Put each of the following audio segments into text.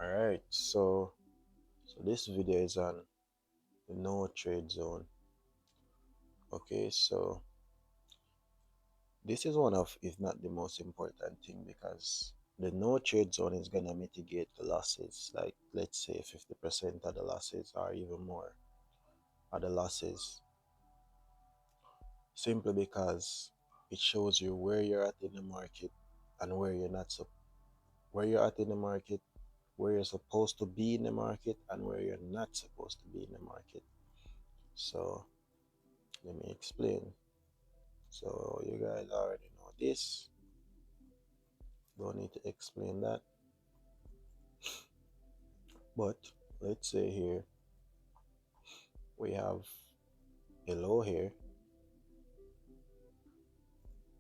Alright, so this video is on the no trade zone. Okay, so this is one of, if not the most important thing, because the no trade zone is gonna mitigate the losses, like let's say 50% of the losses or even more of the losses, simply because it shows you where you're at in the market and where you're not where you're at in the market, where you're supposed to be in the market, and where you're not supposed to be in the market. So let me explain. So you guys already know this. Don't need to explain that. But let's say here we have a low here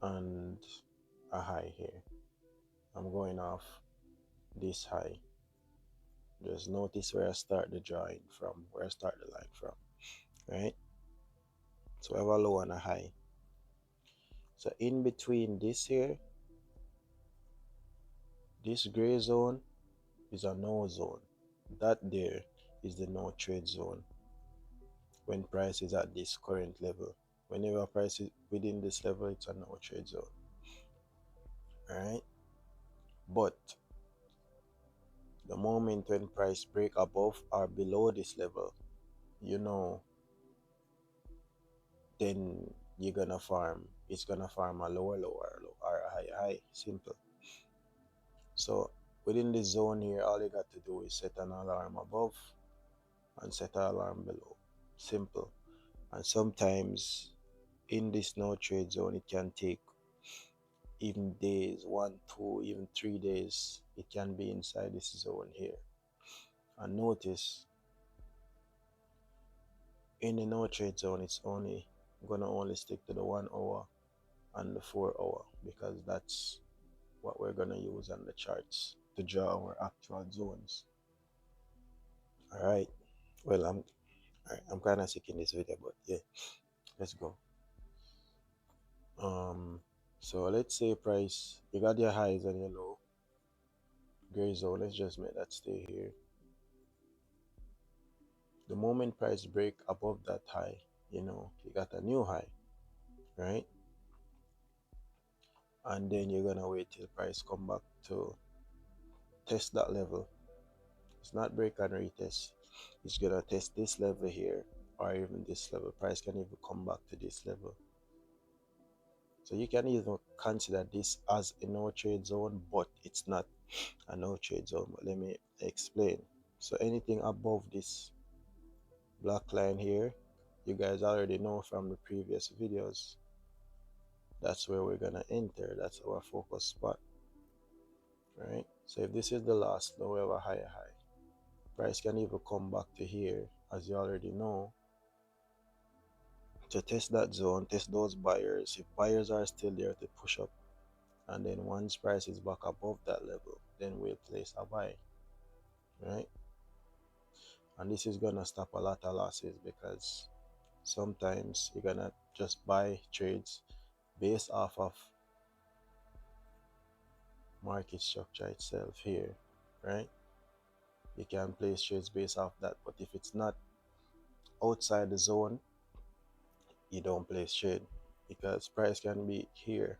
and a high here. I'm going off this high. Just notice where I start the drawing from, where I start the line from, right? So I have a low and a high. So in between this here, this gray zone is a no zone. That there is the no trade zone when price is at this current level. Whenever price is within this level, it's a no trade zone. Alright? But the moment when price break above or below this level, you know, then you're gonna farm. It's gonna farm a lower low or a higher high. Simple. So within this zone here, all you got to do is set an alarm above and set an alarm below. Simple. And sometimes in this no trade zone, it can take even days, 1, 2, even 3 days. It can be inside this zone here. And notice in the no trade zone, it's only gonna only stick to the 1 hour and the 4 hour, because that's what we're gonna use on the charts to draw our actual zones. All right. Well, I'm kind of sick in this video, but yeah, let's go. So let's say price, you got your highs and your low, gray zone. Let's just make that stay here. The moment price break above that high, you got a new high, right? And then you're gonna wait till price come back to test that level. It's not break and retest. It's gonna test this level here or even this level. Price can even come back to this level. So you can even consider this as a no trade zone, but it's not a no trade zone. But let me explain. So anything above this black line here, you guys already know from the previous videos, that's where we're gonna enter. That's our focus spot, right? So if this is the last low, we have a higher high. Price can even come back to here, as you already know, to test that zone, test those buyers. If buyers are still there, to push up, and then once price is back above that level, then we'll place a buy, right? And this is gonna stop a lot of losses, because sometimes you're gonna just buy trades based off of market structure itself here, right? You can place trades based off that, but if it's not outside the zone, you don't place trade, because price can be here,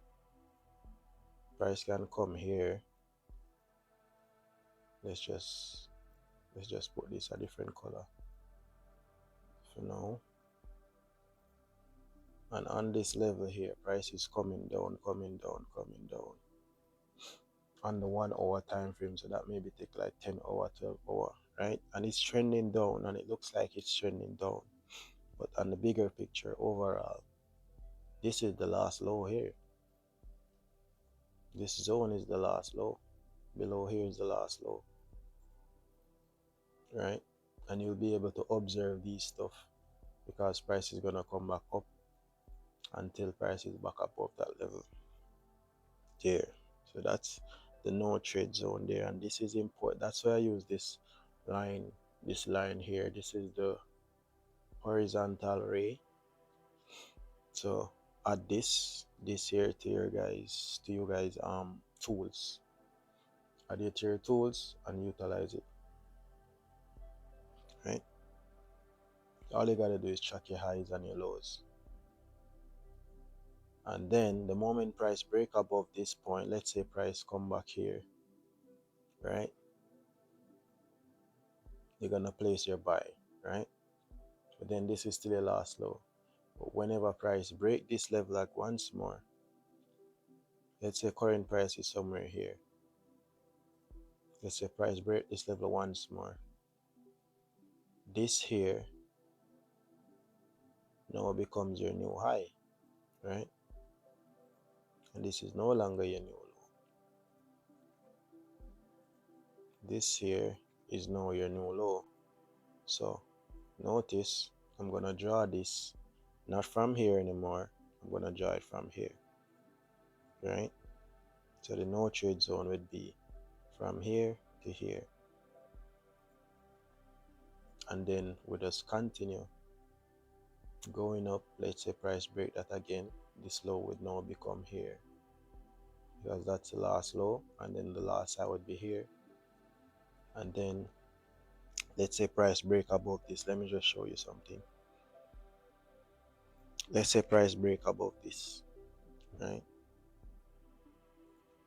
price can come here. Let's just put this a different color for now. And on this level here, price is coming down, coming down, coming down on the 1 hour time frame. So that maybe take like 10 hour, 12 hour, right? And it's trending down, and it looks like it's trending down. But on the bigger picture overall, this is the last low here. This zone is the last low. Below here is the last low, right? And you'll be able to observe these stuff, because price is gonna come back up until price is back above that level there. So that's the no trade zone there, and this is important. That's why I use line this line here. This is the horizontal ray. So add this here to you guys tools, Add it to your tools and utilize it, right? All you gotta do is track your highs and your lows. And then the moment price break above this point, let's say price come back here, right? You're gonna place your buy, right? But then this is still a last low. But whenever price break this level like once more, let's say current price is somewhere here. Let's say price break this level once more. This here now becomes your new high, right? And this is no longer your new low. This here is now your new low. So notice I'm gonna draw this not from here anymore. I'm gonna draw it from here, right? So the no trade zone would be from here to here, and then we just continue going up. Let's say price break that again. This low would now become here, because that's the last low, and then the last high would be here. And then let's say price break above this. Let me just show you something. Let's say price break above this, right?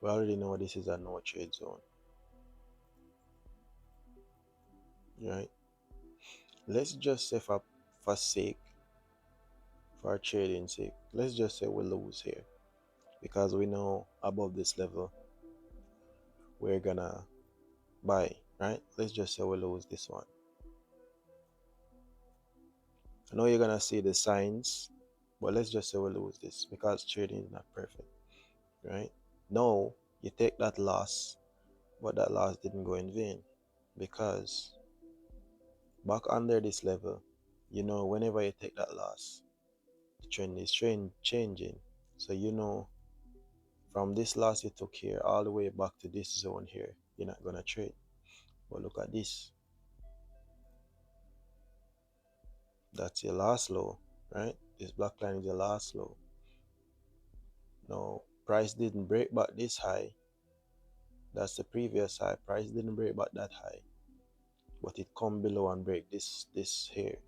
We already know this is a no trade zone, right? Let's just say for sake, for trading sake, let's just say we lose here, because we know above this level we're gonna buy, right? Let's just say we lose this one. I know you're gonna see the signs, but let's just say we lose this, because trading is not perfect, right? No, you take that loss, but that loss didn't go in vain, because back under this level, you know, whenever you take that loss, the trend is changing. So you know, from this loss you took here all the way back to this zone here, you're not gonna trade. But look at this. That's your last low, right? This black line is your last low. Now, price didn't break back this high. That's the previous high. Price didn't break back that high, but it come below and break this here,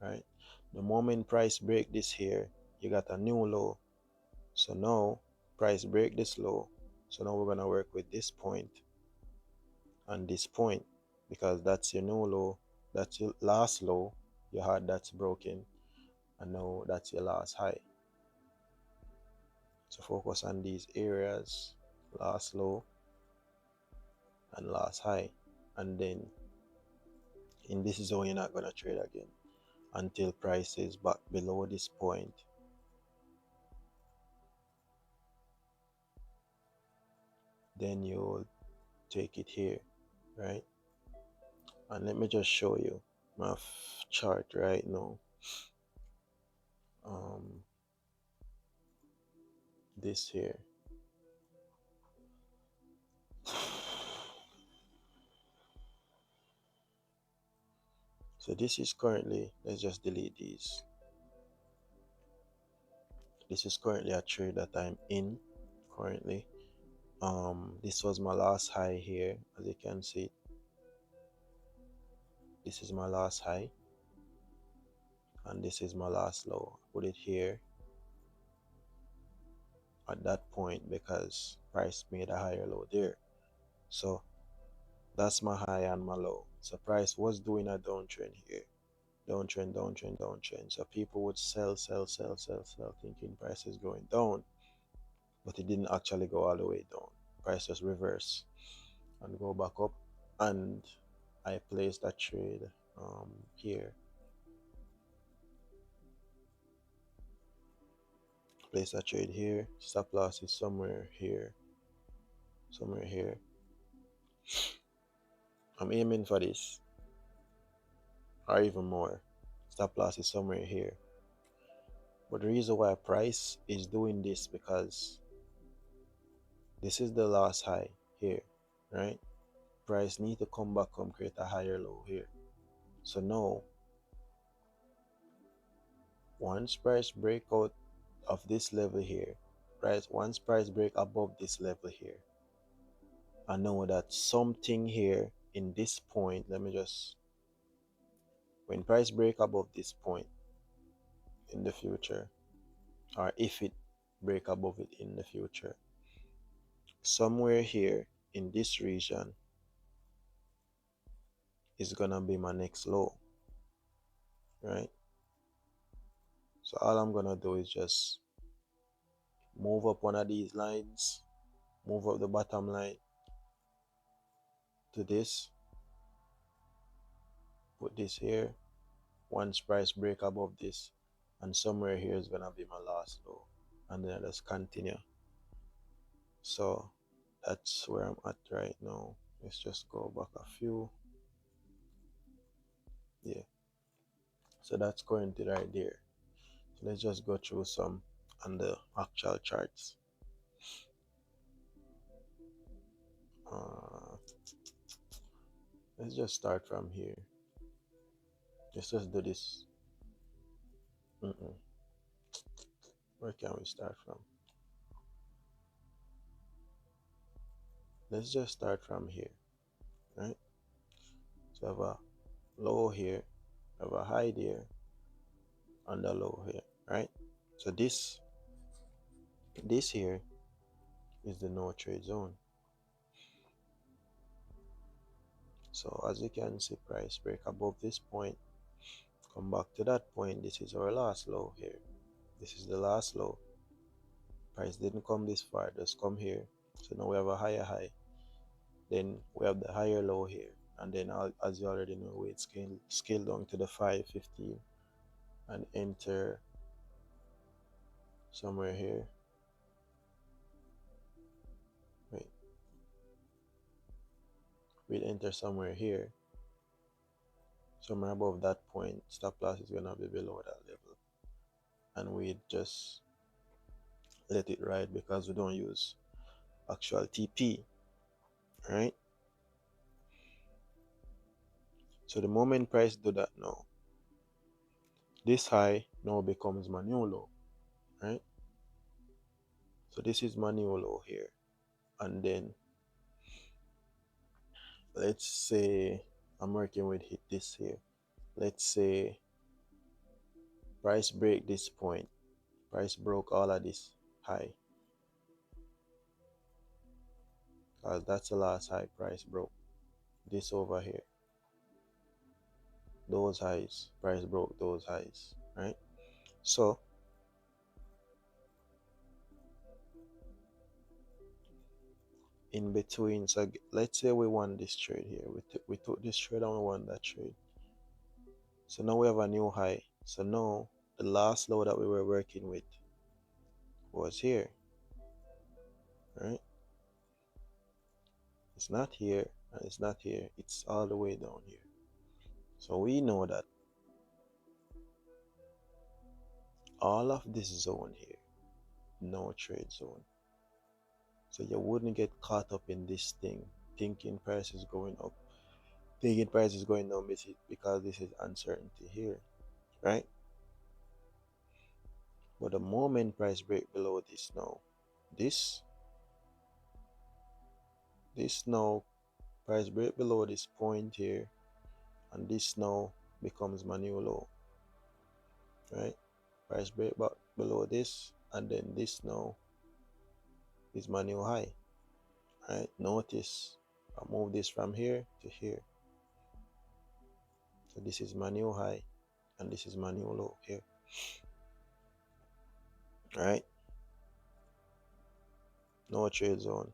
right? The moment price break this here, you got a new low. So now price break this low. So now we're gonna work with this point and this point, because that's your new low, that's your last low. You had that's broken, and now that's your last high. So focus on these areas, last low and last high, and then in this zone you're not gonna trade again until price is back below this point. Then you'll take it here, right? And let me just show you my chart right now. This here. So this is currently, let's just delete these. This is currently a trade that I'm in currently. This was my last high here, as you can see. This is my last high, and this is my last low. Put it here at that point because price made a higher low there. So that's my high and my low. So price was doing a downtrend here. Downtrend, downtrend, downtrend. So people would sell, sell, sell, sell, sell, thinking price is going down. But it didn't actually go all the way down. Price just reverse and go back up. And I placed a trade here. Place a trade here. Stop loss is somewhere here. Somewhere here. I'm aiming for this, or even more. Stop loss is somewhere here. But the reason why price is doing this, because this is the last high here, right? Price need to come back, come create a higher low here. So now, once price break out of this level here, once price break above this level here, I know that something here in this point, let me just, when price break above this point in the future, or if it break above it in the future, somewhere here in this region is gonna be my next low, right? So all I'm gonna do is just move up one of these lines, move up the bottom line to this, put this here. Once price break above this, and somewhere here is gonna be my last low, and then I just continue. So that's where I'm at right now. Let's just go back a few. Yeah, so that's currently right there. So let's just go through some on the actual charts. uh, let's just start from here. Let's just do this. Where can we start from? Let's just start from here, right? So I have a low here, I have a high there, and a low here, right? So this here is the no trade zone. So as you can see, price break above this point, come back to that point. This is our last low here. This is the last low. Price didn't come this far, just come here. So now we have a higher high. Then we have the higher low here. And then as you already know, we scale down to the 515 and enter somewhere here. Wait, we'll enter somewhere here. Somewhere above that point, stop loss is gonna be below that level. And we just let it ride because we don't use actual TP, right? So the moment price do that now, this high now becomes my new low, right? So this is my new low here. And then let's say I'm working with hit this here. Let's say price break this point. Price broke all of this high. Because that's the last high price broke. This over here. Those highs. Price broke those highs, right? So in between, so let's say we won this trade here. We took this trade and we won that trade. So now we have a new high. So now the last low that we were working with was here, right? It's not here and it's not here. It's all the way down here. So we know that all of this zone here, no trade zone. So you wouldn't get caught up in this thing, thinking price is going up, thinking price is going down because this is uncertainty here, right? But the moment price break below this now, this this now price break below this point here, and this now becomes my new low, right? Price break back below this, and then this now is my new high, right? Notice I move this from here to here. So this is my new high, and this is my new low here, right? No trade zone.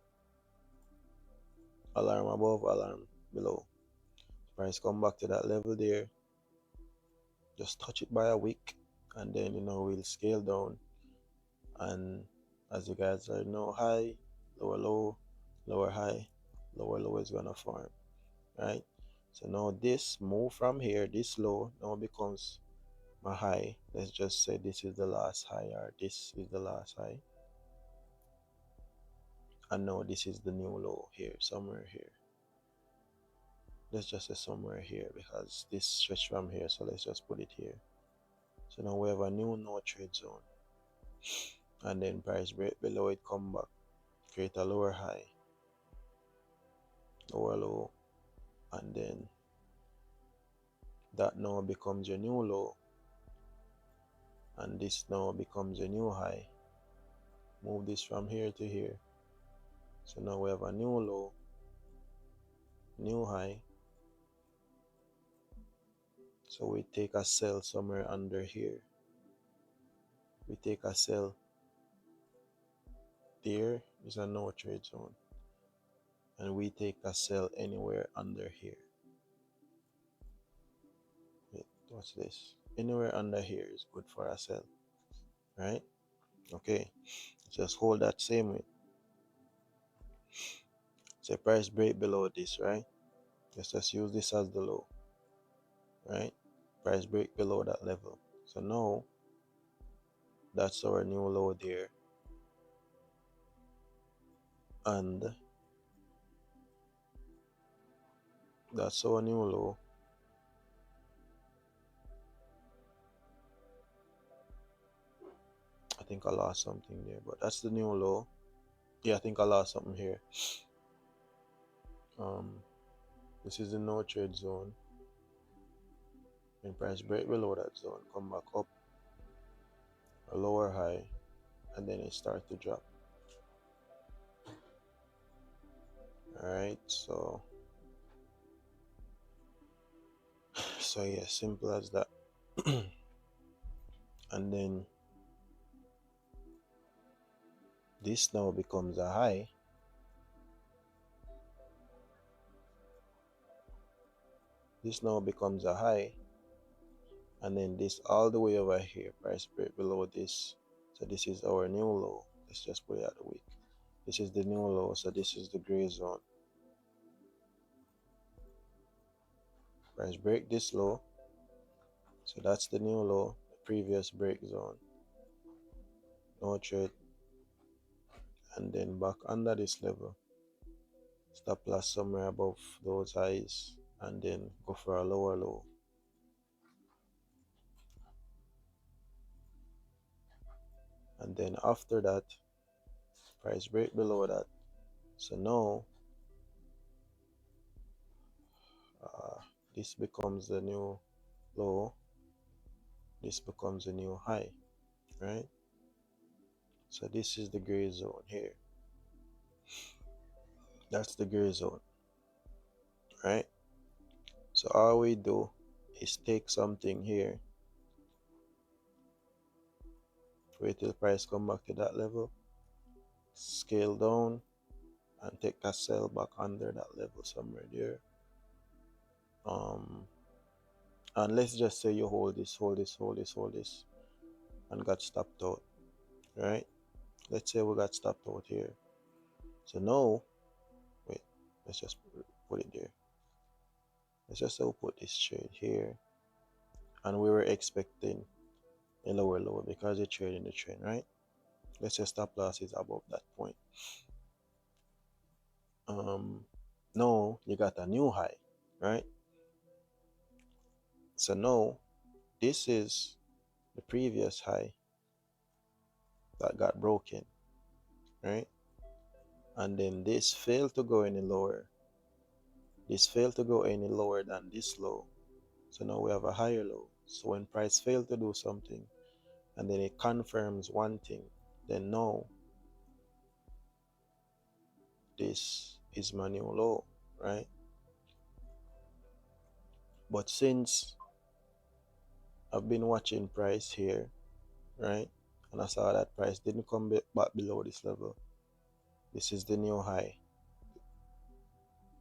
Alarm above, alarm below. Price come back to that level there. Just touch it by a wick, and then we'll scale down. And as you guys already know, high, lower low, lower high, lower low is gonna form, right? So now this move from here, this low now becomes my high. Let's just say this is the last high, or this is the last high. And now this is the new low here, somewhere here. Let's just say somewhere here because this stretch from here, so let's just put it here. So now we have a new no trade zone, and then price break below it, come back, create a lower high, lower low, and then that now becomes your new low, and this now becomes a new high. Move this from here to here. So now we have a new low, new high. So we take a sell somewhere under here. We take a sell. There is a no trade zone. And we take a sell anywhere under here. Wait, what's this? Anywhere under here is good for a sell, right? Okay, just hold that same way. Say price break below this, right? Let's just use this as the low, right? Price break below that level. So now that's our new low there, and that's our new low. I think I lost something there, but that's the new low. Yeah, I think I lost something here. This is the no trade zone. When price break below that zone, come back up a lower high, and then it starts to drop. All right, so yeah, simple as that. And then this now becomes a high. This now becomes a high, and then this all the way over here, price break below this. So this is our new low. Let's just put it at the week. This is the new low, so this is the gray zone. Price break this low, so that's the new low, the previous break zone. No trade, and then back under this level. Stop loss somewhere above those highs, and then go for a lower low. And then after that, price break below that. So now this becomes the new low, this becomes a new high, right? So this is the gray zone here. That's the gray zone, right? So all we do is take something here, wait till price come back to that level, scale down, and take a sell back under that level somewhere there. And let's just say you hold this, and got stopped out, right? Let's say we got stopped out here. So now, wait, let's just put it there. Let's just say we put this trade here, and we were expecting a lower low because you're trading the trend, right? Let's say stop loss is above that point. Now you got a new high, right? So now this is the previous high that got broken, right? And then this failed to go any lower. This failed to go any lower than this low. So now we have a higher low. So when price failed to do something and then it confirms one thing, then now this is my new low, right? But since I've been watching price here, right? And I saw that price didn't come back below this level. This is the new high,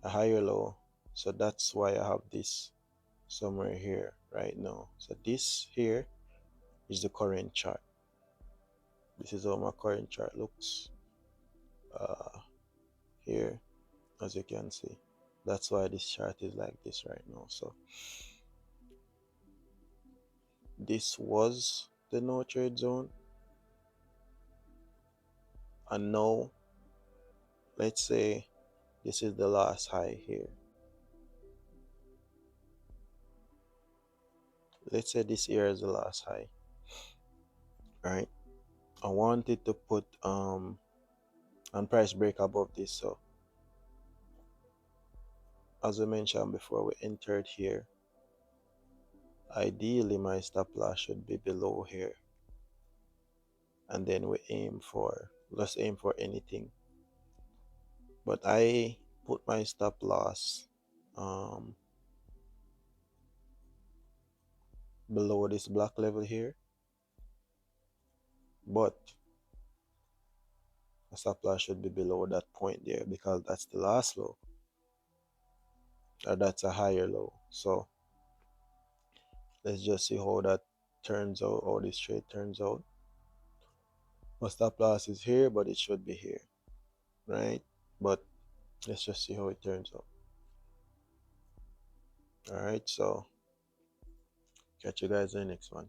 a higher low. So that's why I have this somewhere here right now. So this here is the current chart. This is how my current chart looks here, as you can see. That's why this chart is like this right now. So this was the no trade zone, and now let's say this is the last high here. Let's say this here is the last high, right? I wanted to put and price break above this, so as we mentioned before, we entered here. Ideally, my stop loss should be below here. And then we aim for, let's aim for anything. But I put my stop loss um, below this block level here. But the stop loss should be below that point there because that's the last low. Or that's a higher low. So let's just see how that turns out, how this trade turns out. My stop loss is here, but it should be here, right? But let's just see how it turns out. All right, so catch you guys in the next one.